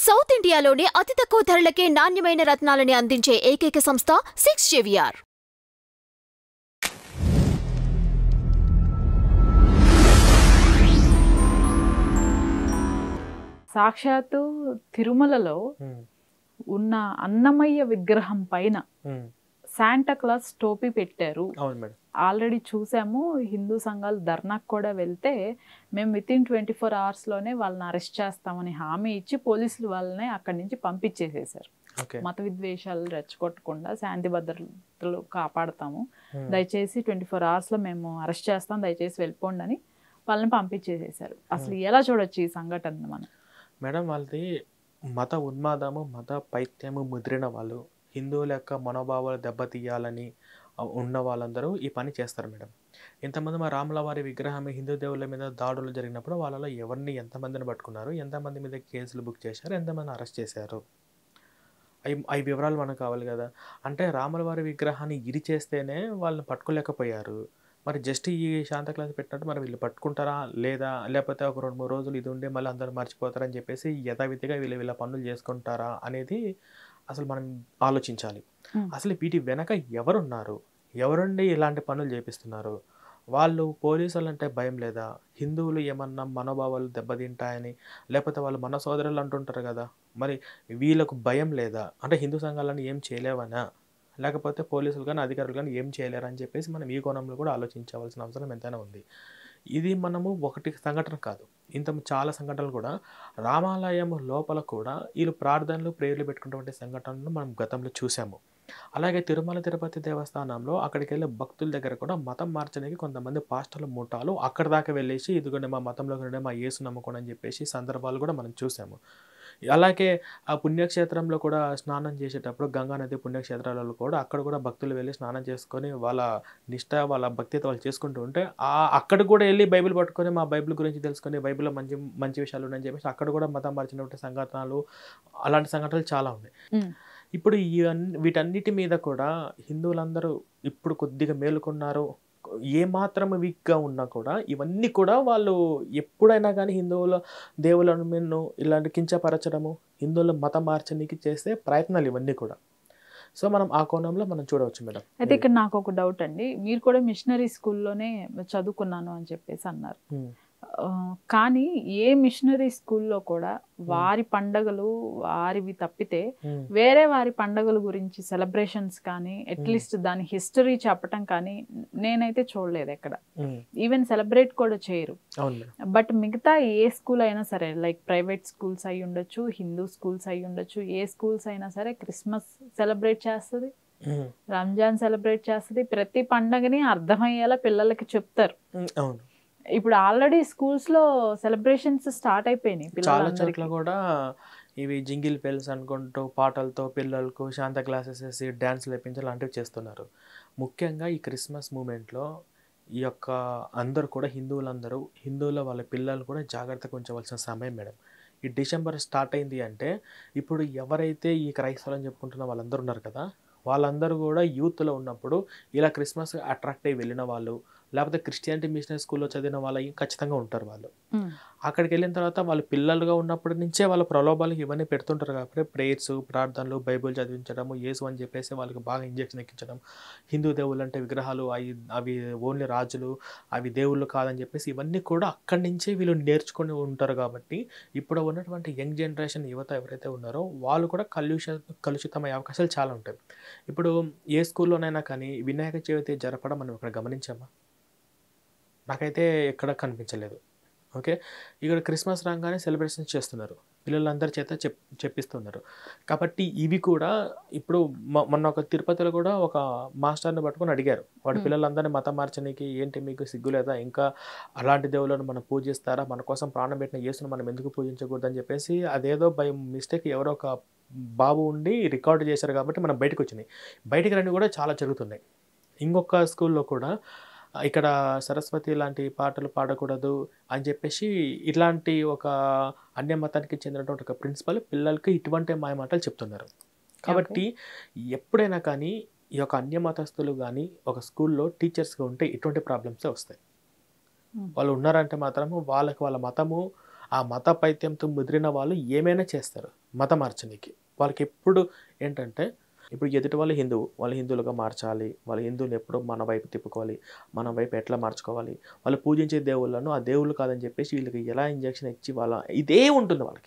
South ఇండియాలోనే అతి తక్కువ ధరలకే నాణ్యమైన రత్నాలని అందించే ఏకైక సంస్థ 6 JVR. సాక్షాత్తు తిరుమలలో ఉన్న అన్నమయ్య విగ్రహం పైన శాంటా క్లాస్ టోపీ పెట్టారు. ఆల్రెడీ చూసాము. హిందూ సంఘాలు ధర్నాకు కూడా వెళ్తే మేము వితిన్ 24 అవర్స్లోనే వాళ్ళని అరెస్ట్ చేస్తామని హామీ ఇచ్చి పోలీసులు వాళ్ళని అక్కడి నుంచి పంపించేసేసారు. మత విద్వేషాలు రెచ్చగొట్టకుండా శాంతి భద్రతలు కాపాడతాము, దయచేసి 24 అవర్స్లో మేము అరెస్ట్ చేస్తాం, దయచేసి వెళ్ళిపోండి అని వాళ్ళని పంపించేసేసారు. అసలు ఎలా చూడొచ్చు ఈ సంఘటన మనం? మేడం, వాళ్ళది మత ఉన్మాదము, మత పైత్యము ముద్రిన వాళ్ళు, హిందువుల యొక్క మనోభావాలు దెబ్బతీయాలని ఉన్న వాళ్ళందరూ ఈ పని చేస్తారు మేడం. ఇంతమంది మా రాముల వారి విగ్రహం హిందూ దేవుళ్ళ మీద దాడులు జరిగినప్పుడు వాళ్ళలో ఎవరిని ఎంతమందిని పట్టుకున్నారు, ఎంతమంది మీద కేసులు బుక్ చేశారు, ఎంతమంది అరెస్ట్ చేశారు, అవి వివరాలు మనకు కావాలి కదా. అంటే రాముల వారి విగ్రహాన్ని ఇరి చేస్తేనే వాళ్ళని పట్టుకోలేకపోయారు. మరి జస్ట్ ఈ శాంతా క్లాస్ పెట్టినట్టు మరి వీళ్ళు పట్టుకుంటారా లేదా, లేకపోతే ఒక 2-3 రోజులు ఇది ఉండి మళ్ళీ అందరూ మర్చిపోతారని చెప్పేసి యథావిధిగా వీళ్ళ పనులు చేసుకుంటారా అనేది అసలు మనం ఆలోచించాలి. అసలు వీటి వెనక ఎవరున్నారు, ఎవరుండి ఇలాంటి పనులు చేపిస్తున్నారు? వాళ్ళు పోలీసులు అంటే భయం లేదా? హిందువులు ఏమన్నా మనోభావాలు దెబ్బతింటాయని, లేకపోతే వాళ్ళు మన సోదరులు అంటుంటారు కదా, మరి వీళ్ళకు భయం లేదా? అంటే హిందూ సంఘాలను ఏం చేయలేవనా, లేకపోతే పోలీసులు కానీ అధికారులు కానీ ఏం చేయలేరు అని చెప్పేసి మనం ఈ కోణంలో కూడా ఆలోచించవలసిన అవసరం ఎంతైనా ఉంది. ఇది మనము ఒకటి సంఘటన కాదు, ఇంత చాలా సంఘటనలు కూడా రామాలయం లోపల కూడా వీళ్ళు ప్రార్థనలు ప్రేయర్లు పెట్టుకున్నటువంటి సంఘటనలు మనం గతంలో చూసాము. అలాగే తిరుమల తిరుపతి దేవస్థానంలో అక్కడికి వెళ్ళే భక్తుల దగ్గర కూడా మతం మార్చడానికి కొంతమంది పాస్టర్ల ముఠాలు అక్కడ దాకా వెళ్ళేసి ఇదిగోండి మా మతంలో ఉండే మా యేసు నమ్ముకోండి అని చెప్పేసి సందర్భాలు కూడా మనం చూసాము. అలాగే ఆ పుణ్యక్షేత్రంలో కూడా స్నానం చేసేటప్పుడు గంగా నది పుణ్యక్షేత్రాలలో కూడా అక్కడ కూడా భక్తులు వెళ్ళి స్నానం చేసుకొని వాళ్ళ నిష్ఠ వాళ్ళ భక్తితో వాళ్ళు చేసుకుంటూ ఉంటే అక్కడ కూడా వెళ్ళి బైబిల్ పట్టుకొని మా బైబిల్ గురించి తెలుసుకొని బైబిల్లో మంచి మంచి విషయాలు ఉన్నాయని చెప్పేసి అక్కడ కూడా మతం మార్చినటువంటి సంఘటనలు, అలాంటి సంఘటనలు చాలా ఉన్నాయి. ఇప్పుడు వీటన్నిటి మీద కూడా హిందువులందరూ ఇప్పుడు కొద్దిగా మేలుకున్నారు. ఏమాత్రం వీక్గా ఉన్నా కూడా ఇవన్నీ కూడా వాళ్ళు ఎప్పుడైనా కానీ హిందువుల దేవులను ఇలాంటి కించపరచడము, హిందువుల మతం మార్చడానికి చేసే ప్రయత్నాలు ఇవన్నీ కూడా. సో మనం ఆ కోణంలో మనం చూడవచ్చు మేడం. అయితే ఇక్కడ నాకు ఒక డౌట్ అండి, మీరు కూడా మిషనరీ స్కూల్లోనే చదువుకున్నాను అని చెప్పేసి అన్నారు. కానీ ఏ మిషనరీ స్కూల్లో కూడా వారి పండగలు వారివి తప్పితే వేరే వారి పండగల గురించి సెలబ్రేషన్స్ కానీ అట్లీస్ట్ దాని హిస్టరీ చెప్పటం కానీ నేనైతే చూడలేదు ఎక్కడ. ఈవెన్ సెలబ్రేట్ కూడా చేయరు. బట్ మిగతా ఏ స్కూల్ అయినా సరే, లైక్ ప్రైవేట్ స్కూల్స్ అయి ఉండొచ్చు, హిందూ స్కూల్స్ అయి ఉండొచ్చు, ఏ స్కూల్స్ అయినా సరే క్రిస్మస్ సెలబ్రేట్ చేస్తుంది, రంజాన్ సెలబ్రేట్ చేస్తుంది, ప్రతి పండగని అర్థమయ్యేలా పిల్లలకి చెప్తారు. ఇప్పుడు ఆల్రెడీ స్కూల్స్ లో సెలబ్రేషన్స్ స్టార్ట్ అయిపోయినాయి. చాలా చోట్ల కూడా ఇవి జింగిల్ బెల్స్ అనుకుంటూ పాటలతో పిల్లలకు శాంతా క్లాసెస్ వేసి డ్యాన్స్లు వేపించి లాంటివి చేస్తున్నారు. ముఖ్యంగా ఈ క్రిస్మస్ మూమెంట్లో ఈ యొక్క అందరూ కూడా హిందువుల వాళ్ళ పిల్లలు కూడా జాగ్రత్తగా ఉంచవలసిన సమయం మేడం. ఈ డిసెంబర్ స్టార్ట్ అయింది అంటే ఇప్పుడు ఎవరైతే ఈ క్రైస్తవులు అని చెప్పుకుంటున్న వాళ్ళందరూ ఉన్నారు కదా, వాళ్ళందరూ కూడా యూత్లో ఉన్నప్పుడు ఇలా క్రిస్మస్ అట్రాక్ట్ అయ్యి వెళ్ళిన వాళ్ళు, లేకపోతే క్రిస్టియానిటీ మిషనరీ స్కూల్లో చదివిన వాళ్ళు ఖచ్చితంగా ఉంటారు. వాళ్ళు అక్కడికి వెళ్ళిన తర్వాత వాళ్ళు పిల్లలుగా ఉన్నప్పటి నుంచే వాళ్ళ ప్రలోభాలకు ఇవన్నీ పెడుతుంటారు కాబట్టి ప్రేయర్స్, ప్రార్థనలు, బైబిల్ చదివించడము, యేసు అని చెప్పేసి వాళ్ళకి బాగా ఇంజెక్షన్ ఎక్కించడం, హిందూ దేవుళ్ళు అంటే విగ్రహాలు అవి ఓన్లీ రాజులు, అవి దేవుళ్ళు కాదని చెప్పేసి ఇవన్నీ కూడా అక్కడి నుంచే వీళ్ళు నేర్చుకొని ఉంటారు. కాబట్టి ఇప్పుడు ఉన్నటువంటి యంగ్ జనరేషన్ యువత ఎవరైతే ఉన్నారో వాళ్ళు కూడా కలుషితమయ్యే అవకాశాలు చాలా ఉంటాయి. ఇప్పుడు ఏ స్కూల్లోనైనా కానీ వినాయక చవితి జరపడం మనం ఇక్కడ గమనించామా? నాకైతే ఎక్కడ కనిపించలేదు. ఓకే, ఇక్కడ క్రిస్మస్ రాగానే సెలబ్రేషన్స్ చేస్తున్నారు, పిల్లలందరి చేత చెప్పిస్తున్నారు. కాబట్టి ఇవి కూడా ఇప్పుడు మొన్న ఒక తిరుపతిలో కూడా ఒక మాస్టర్ని పట్టుకొని అడిగారు, వాడి పిల్లలందరినీ మతం మార్చడానికి ఏంటి మీకు సిగ్గు లేదా, ఇంకా అలాంటి దేవుళ్ళను మనం పూజిస్తారా, మన కోసం ప్రాణం పెట్టిన యేసును మనం ఎందుకు పూజించకూడదు అని చెప్పేసి అదేదో బై మిస్టేక్ ఎవరో ఒక బాబు ఉండి రికార్డు చేశారు కాబట్టి మనం బయటకు వచ్చినాయి. బయటికి రండి కూడా చాలా జరుగుతున్నాయి. ఇంకొక స్కూల్లో కూడా ఇక్కడ సరస్వతి లాంటి పాటలు పాడకూడదు అని చెప్పేసి ఇట్లాంటి ఒక అన్య మతానికి చెందినటువంటి ఒక ప్రిన్సిపల్ పిల్లలకి ఇటువంటి మాయమాటలు చెప్తున్నారు. కాబట్టి ఎప్పుడైనా కానీ ఈ యొక్క అన్య మతస్థులు కానీ ఒక స్కూల్లో టీచర్స్గా ఉంటే ఇటువంటి ప్రాబ్లమ్సే వస్తాయి. వాళ్ళు ఉన్నారంటే మాత్రము వాళ్ళకి వాళ్ళ మతము ఆ మత పైత్యంతో ముదిరిన వాళ్ళు ఏమైనా చేస్తారు. మత మార్చనీకి. వాళ్ళకి ఎప్పుడు ఏంటంటే ఇప్పుడు ఎదుటి వాళ్ళు హిందువు, వాళ్ళు హిందువులుగా మార్చాలి, వాళ్ళు హిందువులు ఎప్పుడు మన వైపు తిప్పుకోవాలి, మన వైపు ఎట్లా మార్చుకోవాలి, వాళ్ళు పూజించే దేవుళ్ళను ఆ దేవుళ్ళు కాదని చెప్పేసి వీళ్ళకి ఎలా ఇంజెక్షన్ ఇచ్చి వాళ్ళ ఇదే ఉంటుంది వాళ్ళకి.